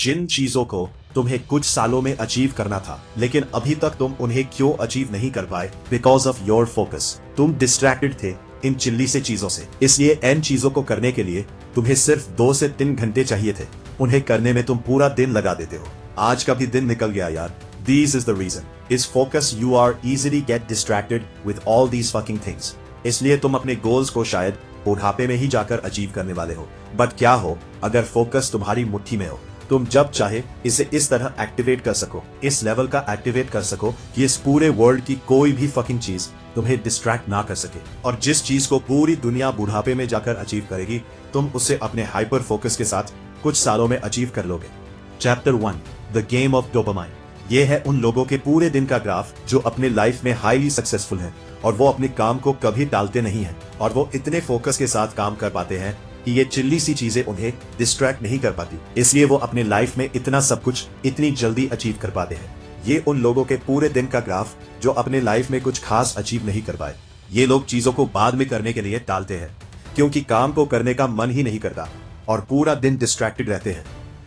जिन चीजों को तुम्हें कुछ सालों में अचीव करना था लेकिन अभी तक तुम उन्हें क्यों अचीव नहीं कर पाए? Because of your focus. तुम डिस्ट्रैक्टेड थे इन चिल्ली से चीजों से, इसलिए इन चीजों को करने के लिए तुम्हें सिर्फ 2 से 3 घंटे चाहिए थे। उन्हें करने में तुम पूरा दिन लगा देते हो। आज का भी दिन निकल गया यार। This is the reason. Is focus you are easily get distracted with all these fucking things. इसलिए तुम अपने गोल्स को शायद बुढ़ापे में ही जाकर अचीव करने वाले हो। बट क्या हो अगर फोकस तुम्हारी मुट्ठी में हो? तुम जब चाहे इसे इस तरह एक्टिवेट कर सको, इस लेवल का एक्टिवेट कर सको कि इस पूरे वर्ल्ड की कोई भी फकिंग चीज तुम्हें डिस्ट्रैक्ट ना कर सके। और जिस चीज को पूरी दुनिया बुढ़ापे में जाकर अचीव करेगी, तुम उसे अपने हाइपर फोकस के साथ कुछ सालों में अचीव कर लोगे। Chapter 1 the game of dopamine. ये है उन लोगों के पूरे दिन का ग्राफ जो अपने लाइफ में हाईली सक्सेसफुल हैं और वो अपने काम को कभी टालते नहीं हैं और वो इतने फोकस के साथ काम कर पाते हैं कि ये चिल्ली सी चीजें उन्हें डिस्ट्रैक्ट नहीं कर पाती। इसलिए वो अपने लाइफ में इतना सब कुछ इतनी जल्दी अचीव कर पाते हैं। ये उन लोगों के पूरे दिन का ग्राफ जो अपने लाइफ में कुछ खास अचीव नहीं कर पाए। ये लोग चीजों को बाद में करने के लिए टालते हैं क्योंकि काम को करने का मन ही नहीं करता और पूरा दिन डिस्ट्रैक्टेड रहते हैं।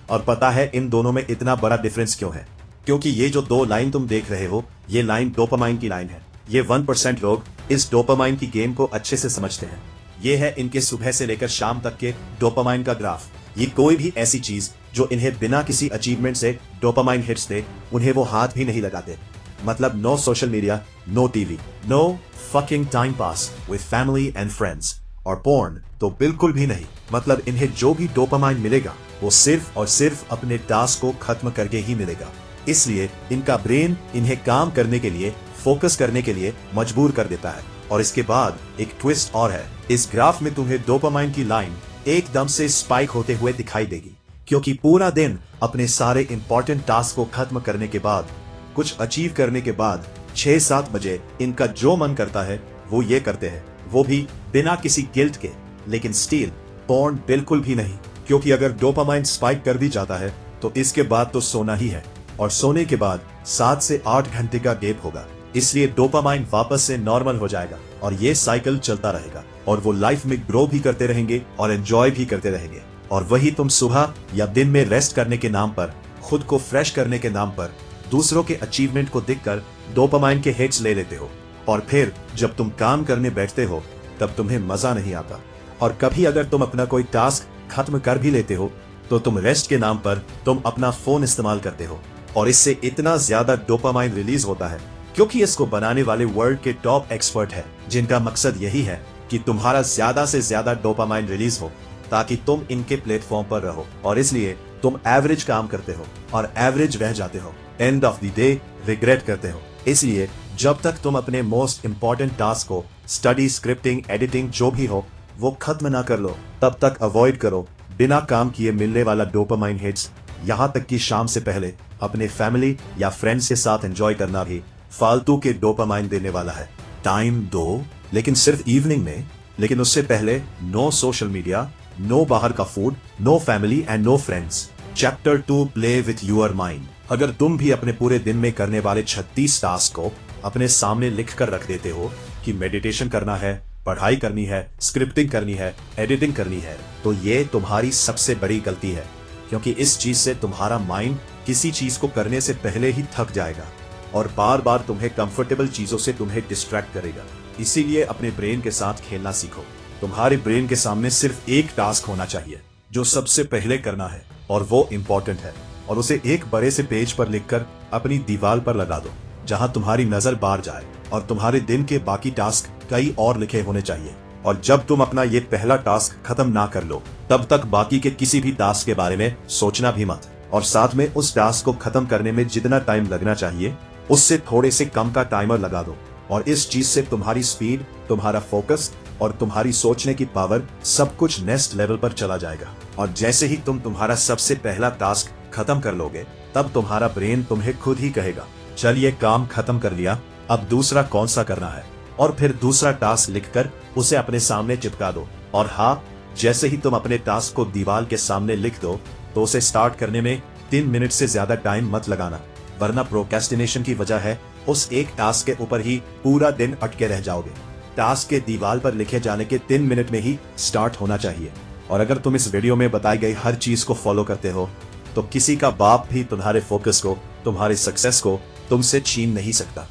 और पता है इन दोनों में इतना बड़ा डिफरेंस क्यों है? क्योंकि ये जो 2 लाइन तुम देख रहे हो, ये लाइन डोपामाइन की लाइन है। ये 1% लोग इस डोपामाइन की गेम को अच्छे से समझते हैं। ये है इनके सुबह से लेकर शाम तक के डोपामाइन का ग्राफ। ये कोई भी ऐसी चीज जो इन्हें बिना किसी अचीवमेंट से डोपामाइन हिट्स दे, उन्हें वो हाथ भी नहीं लगाते। मतलब no social media, no TV, no fucking time pass with family and friends, और पोर्न तो बिल्कुल भी नहीं। मतलब इन्हें जो भी डोपामाइन मिलेगा वो सिर्फ और सिर्फ अपने टास्क को खत्म करके ही मिलेगा। इसलिए इनका ब्रेन इन्हें काम करने के लिए, फोकस करने के लिए मजबूर कर देता है। और इसके बाद एक ट्विस्ट और है। इस ग्राफ में तुम्हें डोपामाइन की लाइन एकदम से स्पाइक होते हुए दिखाई देगी क्योंकि पूरा दिन अपने सारे इंपॉर्टेंट टास्क को खत्म करने के बाद, कुछ अचीव करने के बाद 6-7 बजे इनका जो मन करता है वो ये करते हैं, वो भी बिना किसी गिल्ट के। लेकिन स्टिल पोर्न बिल्कुल भी नहीं, क्योंकि अगर डोपामाइन स्पाइक कर भी जाता है तो इसके बाद तो सोना ही है और सोने के बाद 7 से 8 घंटे का गैप होगा। इसलिए डोपामाइन वापस से नॉर्मल हो जाएगा और ये साइकिल चलता रहेगा और वो लाइफ में ग्रो भी करते रहेंगे और एंजॉय भी करते रहेंगे। और वही तुम सुबह या दिन में रेस्ट करने के नाम पर, खुद को फ्रेश करने के नाम पर दूसरों के अचीवमेंट को देखकर डोपामाइन के हिट्स ले लेते हो। और फिर जब तुम काम करने बैठते हो तब तुम्हें मजा नहीं आता। और कभी अगर तुम अपना कोई टास्क खत्म कर भी लेते हो तो तुम रेस्ट के नाम पर तुम अपना फोन इस्तेमाल करते हो और इससे इतना ज्यादा डोपामाइन रिलीज होता है क्योंकि इसको बनाने वाले वर्ल्ड के टॉप एक्सपर्ट हैं जिनका मकसद यही है कि तुम्हारा ज्यादा से ज्यादा डोपामाइन रिलीज हो ताकि तुम इनके प्लेटफॉर्म पर रहो। और इसलिए तुम एवरेज काम करते हो और एवरेज रह जाते हो। End of the day regret करते हो। इसलिए जब तक तुम अपने मोस्ट इंपॉर्टेंट टास्क को, स्टडी, स्क्रिप्टिंग, एडिटिंग जो भी हो, वो खत्म ना कर लो, तब तक अवॉइड करो बिना काम किए मिलने वाला डोपामाइन हिट्स। यहाँ तक कि शाम से पहले अपने फैमिली या फ्रेंड्स के साथ एंजॉय करना भी फालतू के डोपामाइन देने वाला है। टाइम दो, लेकिन सिर्फ इवनिंग में। लेकिन उससे पहले नो सोशल मीडिया, नो बाहर का food, no family and no friends. Chapter 2 play with your mind. अगर तुम भी अपने पूरे दिन में करने वाले 36 टास्क को अपने सामने लिख कर रख देते हो कि मेडिटेशन करना है, पढ़ाई करनी है, स्क्रिप्टिंग करनी है, एडिटिंग करनी है, तो ये तुम्हारी सबसे बड़ी गलती है क्योंकि इस चीज से तुम्हारा माइंड किसी चीज को करने से पहले ही थक जाएगा और बार बार तुम्हें कंफर्टेबल चीजों से तुम्हें डिस्ट्रैक्ट करेगा। इसीलिए अपने ब्रेन के साथ खेलना सीखो। तुम्हारे ब्रेन के सामने सिर्फ एक टास्क होना चाहिए जो सबसे पहले करना है और वो इम्पोर्टेंट है, और उसे एक बड़े से पेज पर लिखकर अपनी दीवार पर लगा दो जहां तुम्हारी नजर बाहर जाए। और तुम्हारे दिन के बाकी टास्क कई और लिखे होने चाहिए। और जब तुम अपना ये पहला टास्क खत्म ना कर लो तब तक बाकी के किसी भी टास्क के बारे में सोचना भी मत। और साथ में उस टास्क को खत्म करने में जितना टाइम लगना चाहिए उससे थोड़े से कम का टाइमर लगा दो। और इस चीज से तुम्हारी स्पीड, तुम्हारा फोकस और तुम्हारी सोचने की पावर सब कुछ नेक्स्ट लेवल पर चला जाएगा। और जैसे ही तुम तुम्हारा सबसे पहला टास्क खत्म कर लोगे तब तुम्हारा ब्रेन तुम्हें खुद ही कहेगा, चल ये काम खत्म कर लिया, अब दूसरा कौन सा करना है। और फिर दूसरा टास्क लिखकर उसे अपने सामने चिपका दो। और हाँ, जैसे ही तुम अपने टास्क को दीवार के सामने लिख दो तो उसे स्टार्ट करने में 3 मिनट से ज्यादा टाइम मत लगाना, वरना प्रोक्रेस्टिनेशन की वजह है उस एक टास्क के ऊपर ही पूरा दिन अटके रह जाओगे। टास्क के दीवार पर लिखे जाने के 3 मिनट में ही स्टार्ट होना चाहिए। और अगर तुम इस वीडियो में बताई गई हर चीज को फॉलो करते हो तो किसी का बाप भी तुम्हारे फोकस को, तुम्हारे सक्सेस को तुमसे छीन नहीं सकता।